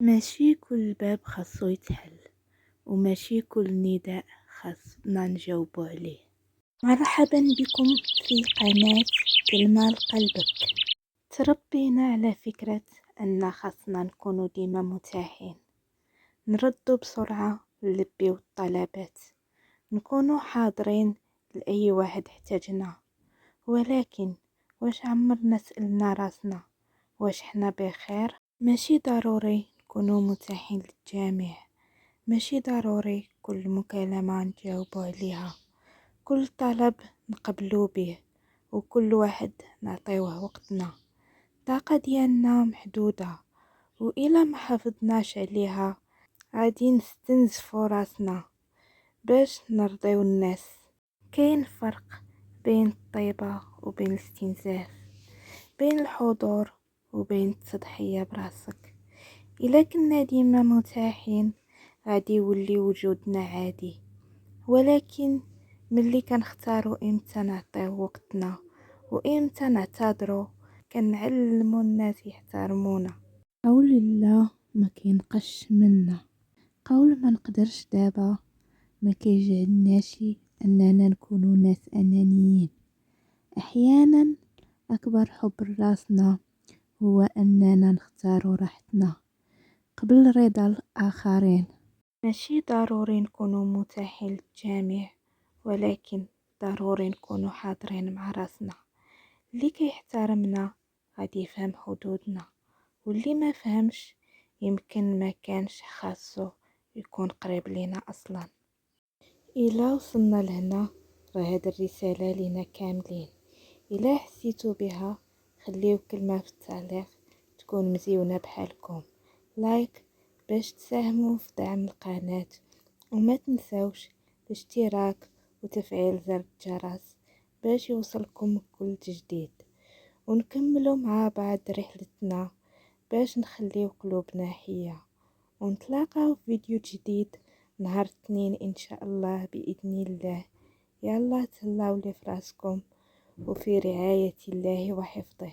ماشي كل باب خاصو يتحل، وماشي كل نداء خاصنا نجاوبو عليه. مرحبا بكم في قناة كلمة لقلبك. تربينا على فكرة أن خاصنا نكونو ديما متاحين، نردو بسرعة، نلبيو الطلبات، نكونو حاضرين لأي واحد احتاجنا. ولكن واش عمرنا سألنا راسنا واش حنا بخير؟ ماشي ضروري نكونوا متاحين للجميع، ماشي ضروري كل مكالمة نجاوبوا عليها، كل طلب نقبلوا به، وكل واحد نعطيوه وقتنا. الطاقة ديالنا محدودة، وإلا ما حافظناش عليها غادي نستنزفوا راسنا باش نرضيو الناس. كاين فرق بين الطيبة وبين الاستنزاف، بين الحضور وبين التضحية براسك. إلا كنا ديما متاحين غادي يولي وجودنا عادي، ولكن ملي كنختاروا امتى نعطيو وقتنا وامتى نعتذروا كنعلموا الناس يحترمونا. قول لا ما كينقش منا، قول ما نقدرش دابا ما كيجعلناش اننا نكونوا ناس انانيين. احيانا اكبر حب راسنا هو اننا نختاروا راحتنا قبل رضا الآخرين. ماشي ضروري نكونوا متاحين للجميع، ولكن ضروري نكونوا حاضرين مع راسنا. اللي كيحترمنا غادي يفهم حدودنا، واللي ما فهمش يمكن ما كانش خاصو يكون قريب لينا اصلا. إلا وصلنا لهنا راه هاد الرسالة لينا كاملين. إلا حسيتوا بها خليو كلمة في التعليق تكون مزيونة بحالكم، لايك باش تساهموا في دعم القناة، وما تنسوش الاشتراك وتفعيل زر الجرس باش يوصلكم كل جديد، ونكملوا مع بعض رحلتنا باش نخليو قلوبنا حية. ونتلاقاو في فيديو جديد نهار الاثنين ان شاء الله باذن الله. يلا تهلاو لي فراسكم وفي رعاية الله وحفظه.